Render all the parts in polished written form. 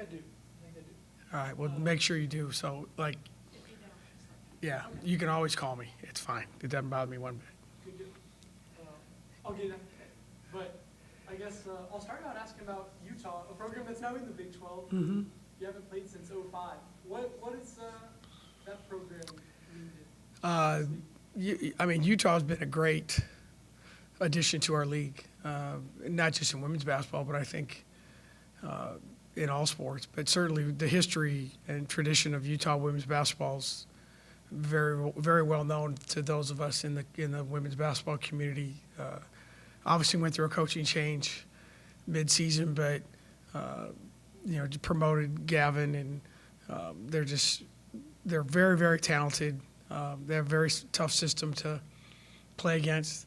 I do. I think I do. All right, well, make sure you do. So, like, yeah, you can always call me. It's fine. It doesn't bother me one bit. Good deal. I'll get that. But I guess I'll start out asking about Utah, a program that's now in the Big 12. Mm-hmm. You haven't played since '05. What is that program needed? I mean, Utah's been a great addition to our league, not just in women's basketball, but I think in all sports. But certainly the history and tradition of Utah women's basketball is very, very well known to those of us in the women's basketball community. Obviously went through a coaching change mid-season, but promoted Gavin, and they're very, very talented. They have a very tough system to play against.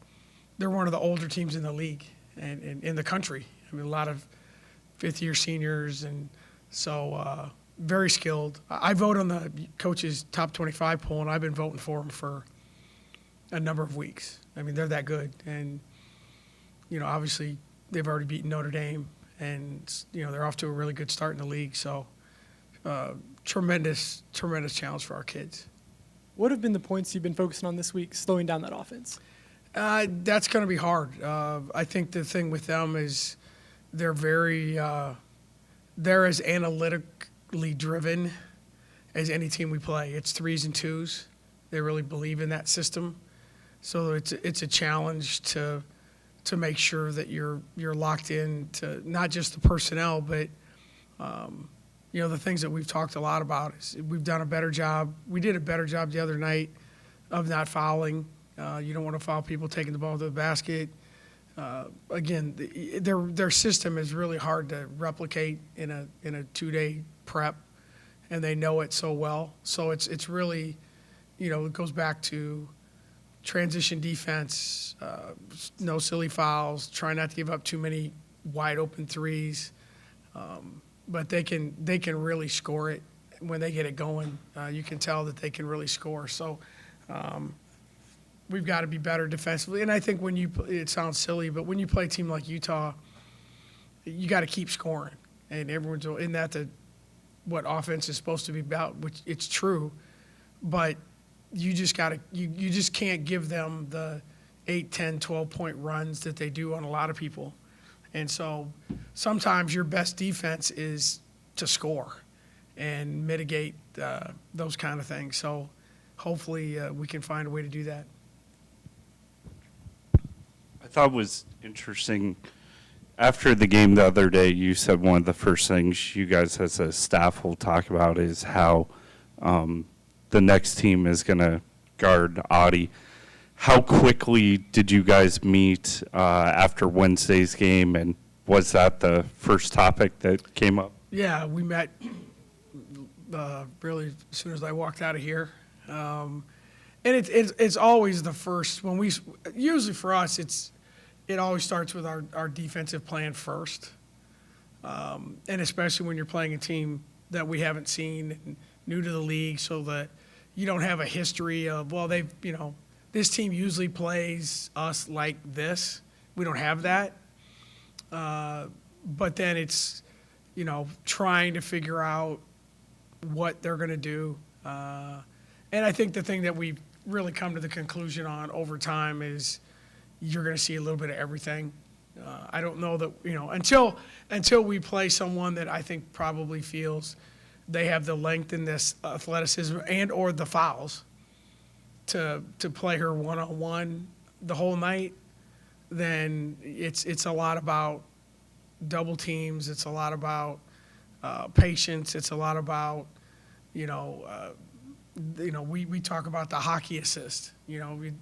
They're one of the older teams in the league and in the country. I mean, a lot of fifth-year seniors, and so very skilled. I vote on the coaches' top 25 poll, and I've been voting for them for a number of weeks. I mean, they're that good. And, obviously they've already beaten Notre Dame, and, they're off to a really good start in the league. So tremendous, tremendous challenge for our kids. What have been the points you've been focusing on this week, slowing down that offense? That's going to be hard. I think the thing with them is they're they're as analytically driven as any team we play. It's threes and twos. They really believe in that system. So it's a challenge to make sure that you're locked in to not just the personnel, but the things that we've talked a lot about is we've done a better job. We did a better job the other night of not fouling. You don't want to foul people taking the ball to the basket. Again, their system is really hard to replicate in a 2-day prep, and they know it so well. So it's really, it goes back to transition defense, no silly fouls, try not to give up too many wide open threes. But they can really score it when they get it going. You can tell that they can really score. So we've got to be better defensively. And I think it sounds silly, but when you play a team like Utah, you got to keep scoring. And everyone's in that what offense is supposed to be about, which it's true. But you just got to you just can't give them the 8, 10, 12-point runs that they do on a lot of people. And so sometimes your best defense is to score and mitigate those kind of things. So hopefully we can find a way to do that. I thought it was interesting. After the game the other day, you said one of the first things you guys as a staff will talk about is how the next team is going to guard Audie. How quickly did you guys meet after Wednesday's game, and was that the first topic that came up? Yeah, we met really as soon as I walked out of here. And it's always the first, usually for us, it always starts with our defensive plan first. And especially when you're playing a team that we haven't seen and new to the league, so that you don't have a history of, this team usually plays us like this. We don't have that. But then it's, trying to figure out what they're going to do. And I think the thing that we've really come to the conclusion on over time is you're going to see a little bit of everything. I don't know that, until we play someone that I think probably feels they have the length and this athleticism and or the fouls to play her one-on-one the whole night, then it's a lot about double teams. It's a lot about patience. It's a lot about, we talk about the hockey assist. We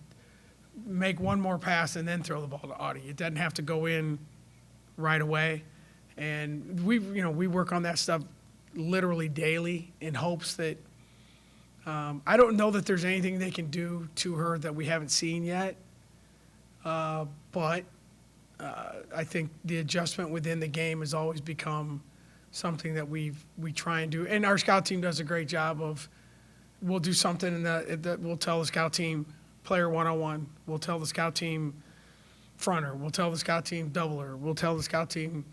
make one more pass and then throw the ball to Audie. It doesn't have to go in right away. And we work on that stuff literally daily in hopes that I don't know that there's anything they can do to her that we haven't seen yet. But I think the adjustment within the game has always become something that we try and do. And our scout team does a great job of, we'll do something that we'll tell the scout team, player one-on-one. We'll tell the scout team fronter. We'll tell the scout team doubler. We'll tell the scout team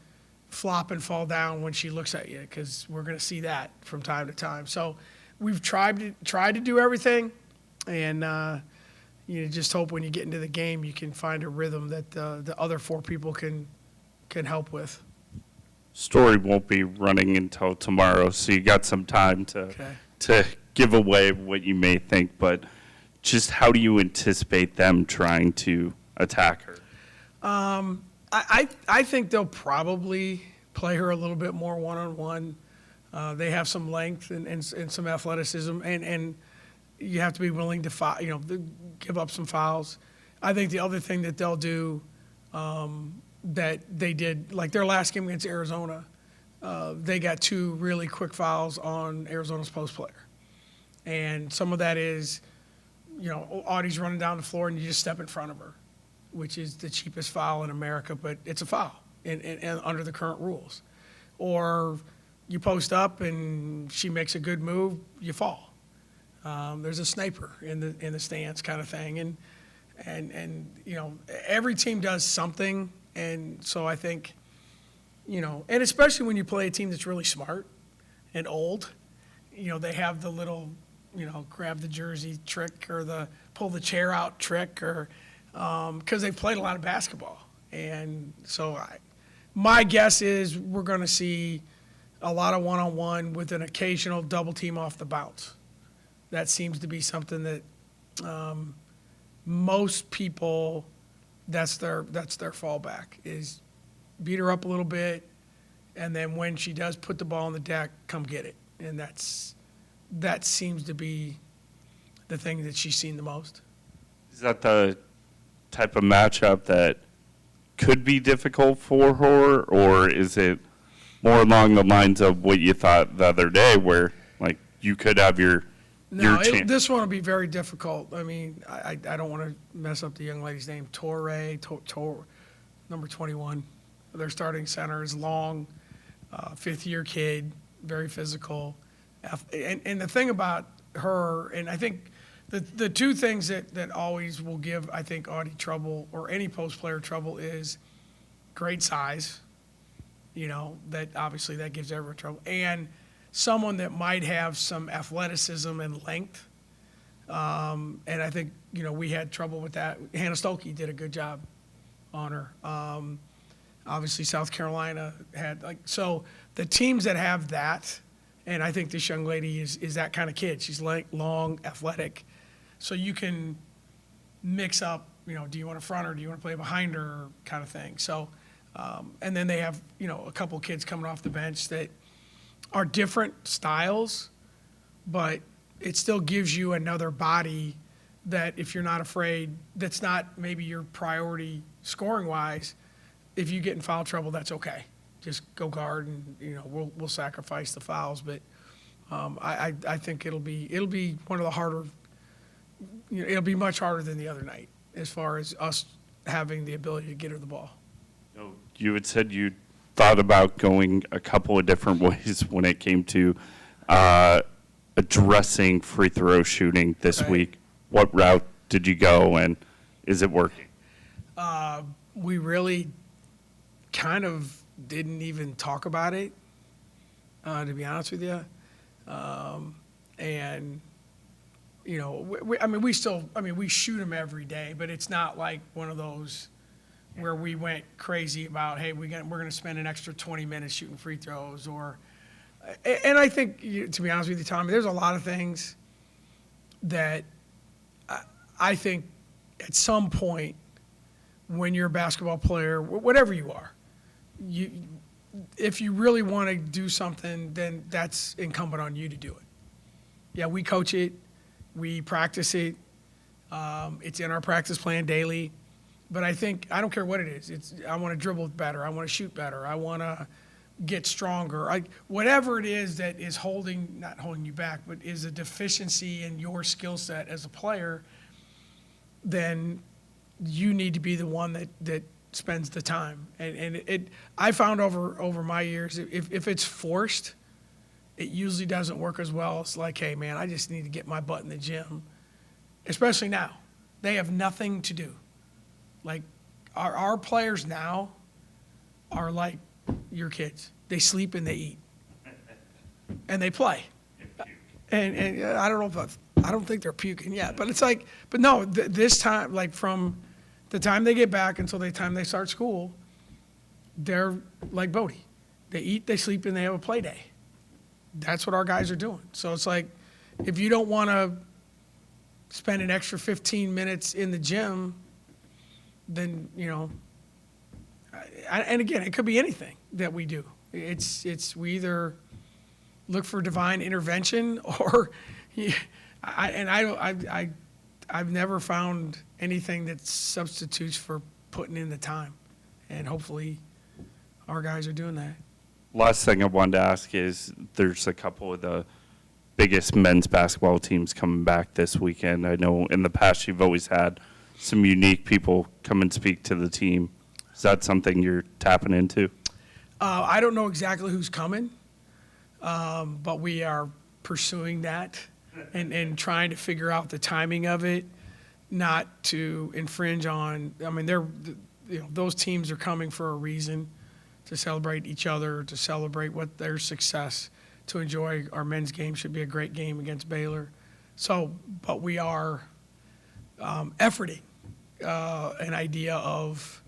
flop and fall down when she looks at you, because we're going to see that from time to time. So we've tried to do everything, and you just hope when you get into the game you can find a rhythm that the other four people can help with. Story won't be running until tomorrow, so you got some time to Okay. to give away what you may think, but just how do you anticipate them trying to attack her? I think they'll probably play her a little bit more one-on-one. They have some length and some athleticism, and you have to be willing to give up some fouls. I think the other thing that they'll do that they did, like their last game against Arizona, they got 2 really quick fouls on Arizona's post player. And some of that is, Audie's running down the floor and you just step in front of her, which is the cheapest foul in America, but it's a foul and under the current rules. Or you post up and she makes a good move, you fall. There's a sniper in the stance kind of thing. And every team does something. And so I think, and especially when you play a team that's really smart and old, they have the little, grab the jersey trick or the pull the chair out trick, or because they've played a lot of basketball. And so my guess is we're going to see a lot of one-on-one with an occasional double team off the bounce. That seems to be something that most people, that's their fallback, is beat her up a little bit, and then when she does put the ball on the deck, come get it. And that seems to be the thing that she's seen the most. Is that the type of matchup that could be difficult for her, or is it more along the lines of what you thought the other day, where like you could have your chance? This one will be very difficult. I mean, I don't want to mess up the young lady's name. Torre, number 21. Their starting center is long, 5th-year kid, very physical. And the thing about her, and I think the 2 things that always will give, I think, Audie trouble or any post player trouble is great size. That obviously that gives everyone trouble. And someone that might have some athleticism and length. And I think, we had trouble with that. Hannah Stolke did a good job on her. Obviously, South Carolina had, so the teams that have that, and I think this young lady is that kind of kid. She's long, athletic. So you can mix up, do you want to front her, do you want to play behind her kind of thing. So, and then they have, a couple kids coming off the bench that are different styles, but it still gives you another body that if you're not afraid, that's not maybe your priority scoring-wise. If you get in foul trouble, that's okay. Just go guard, and we'll sacrifice the fouls. But I think it'll be one of the harder. It'll be much harder than the other night as far as us having the ability to get her the ball. You had said you thought about going a couple of different ways when it came to addressing free throw shooting this week. What route did you go, and is it working? We really kind of didn't even talk about it, to be honest with you. And, we shoot them every day, but it's not like one of those where we went crazy about, hey, we're going to spend an extra 20 minutes shooting free throws. And I think, to be honest with you, Tommy, there's a lot of things that I think at some point when you're a basketball player, whatever you are, if you really want to do something, then that's incumbent on you to do it. Yeah, we coach it, we practice it, it's in our practice plan daily. But I think, I don't care what it is. I want to dribble better. I want to shoot better. I want to get stronger. Whatever it is that is not holding you back, but is a deficiency in your skill set as a player, then you need to be the one that spends the time. And I found over my years, if it's forced, it usually doesn't work as well. It's like, hey, man, I just need to get my butt in the gym, especially now. They have nothing to do. Like, our players now are like your kids. They sleep and they eat. And they play. And I don't know if I don't think they're puking yet, but it's like, but no, this time, like from the time they get back until the time they start school, they're like Bodie. They eat, they sleep, and they have a play day. That's what our guys are doing. So it's like, if you don't want to spend an extra 15 minutes in the gym, then, you know, and again, it could be anything that we do. It's we either look for divine intervention or, I've never found anything that substitutes for putting in the time. And hopefully our guys are doing that. Last thing I wanted to ask is there's a couple of the biggest men's basketball teams coming back this weekend. I know in the past you've always had some unique people come and speak to the team. Is that something you're tapping into? I don't know exactly who's coming, but we are pursuing that and trying to figure out the timing of it, not to infringe on. I mean, those teams are coming for a reason, to celebrate each other, to celebrate what their success, to enjoy our men's game. Should be a great game against Baylor. So, but we are efforting an idea of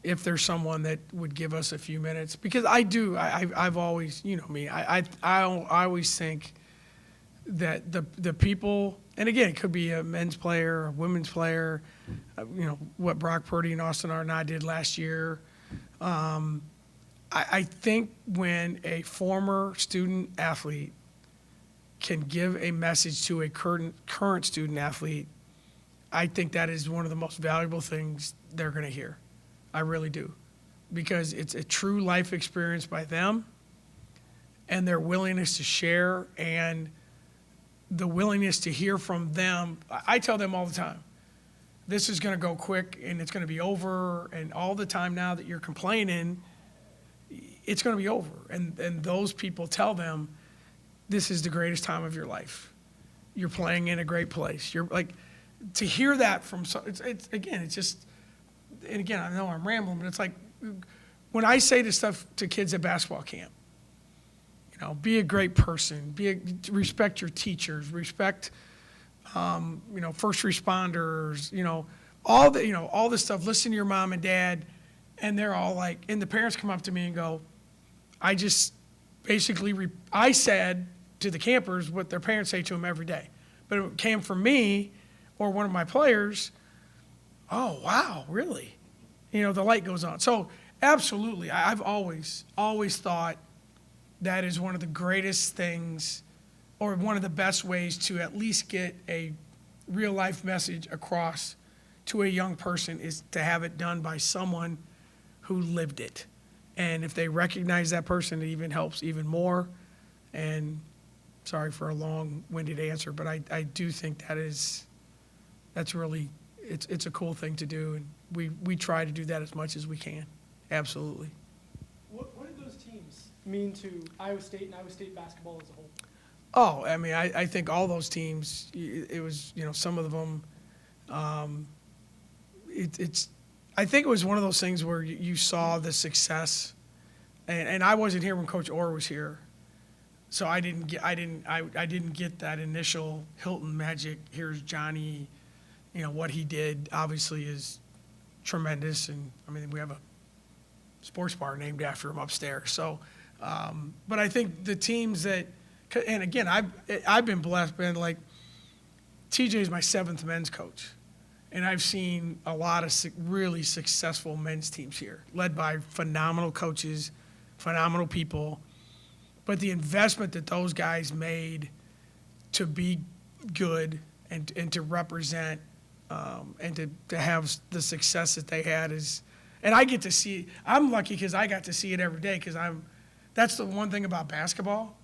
if there's someone that would give us a few minutes, because I've always, you know me, I always think that the people, and again, it could be a men's player, a women's player, you know, what Brock Purdy and Austin Arnott did last year. I think when a former student athlete can give a message to a current student athlete, I think that is one of the most valuable things they're going to hear. I really do. Because it's a true life experience by them and their willingness to share and the willingness to hear from them. I tell them all the time, this is going to go quick and it's going to be over, and all the time now that you're complaining, it's going to be over. And those people tell them, this is the greatest time of your life. You're playing in a great place. You're like, to hear that from, it's just, and again, I know I'm rambling, but it's like, when I say this stuff to kids at basketball camp, you know, be a great person, respect your teachers, respect, you know, first responders, you know, all this stuff, listen to your mom and dad, and they're all like, and the parents come up to me and go, I just basically, I said to the campers what their parents say to them every day. But it came from me or one of my players, oh, wow, really? You know, the light goes on. So absolutely, I've always thought that is one of the greatest things or one of the best ways to at least get a real life message across to a young person is to have it done by someone who lived it. And if they recognize that person, it even helps even more. And sorry for a long-winded answer, but I do think that's really, it's a cool thing to do. And we try to do that as much as we can. Absolutely. What did those teams mean to Iowa State and Iowa State basketball as a whole? Oh, I mean, I think all those teams, it was, you know, some of them, I think it was one of those things where you saw the success, and I wasn't here when Coach Orr was here, so I didn't get that initial Hilton magic. Here's Johnny, you know, what he did obviously is tremendous, and I mean we have a sports bar named after him upstairs. So, but I think the teams that, and again, I've been blessed, man. Like TJ is my 7th men's coach. And I've seen a lot of really successful men's teams here, led by phenomenal coaches, phenomenal people. But the investment that those guys made to be good and to represent and to have the success that they had is, and I get to see, I'm lucky because I got to see it every day because that's the one thing about basketball.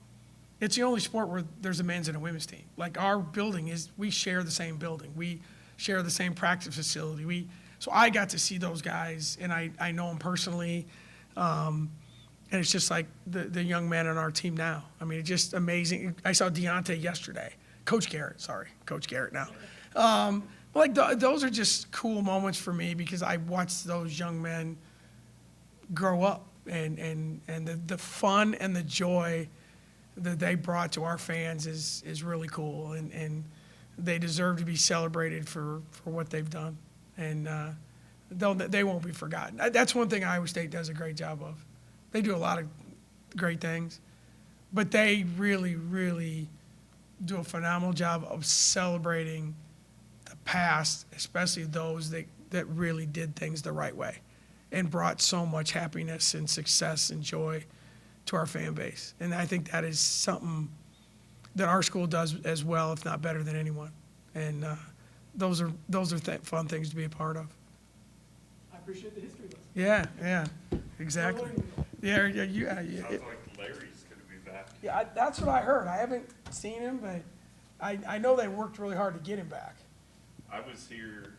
It's the only sport where there's a men's and a women's team. Like our building we share the same building. We share the same practice facility. So I got to see those guys, and I know them personally. And it's just like the young men on our team now. I mean, it's just amazing. I saw Deontay yesterday. Coach Garrett now. Those are just cool moments for me because I watched those young men grow up and the fun and the joy that they brought to our fans is really cool, and they deserve to be celebrated for what they've done, and they won't be forgotten. That's one thing Iowa State does a great job of. They do a lot of great things, but they really, really do a phenomenal job of celebrating the past, especially those that really did things the right way and brought so much happiness and success and joy to our fan base. And I think that is something that our school does as well, if not better than anyone. And those are fun things to be a part of. I appreciate the history lesson. Yeah, exactly. Yeah. Sounds like Larry's gonna be back. Yeah, that's what I heard. I haven't seen him, but I know they worked really hard to get him back. I was here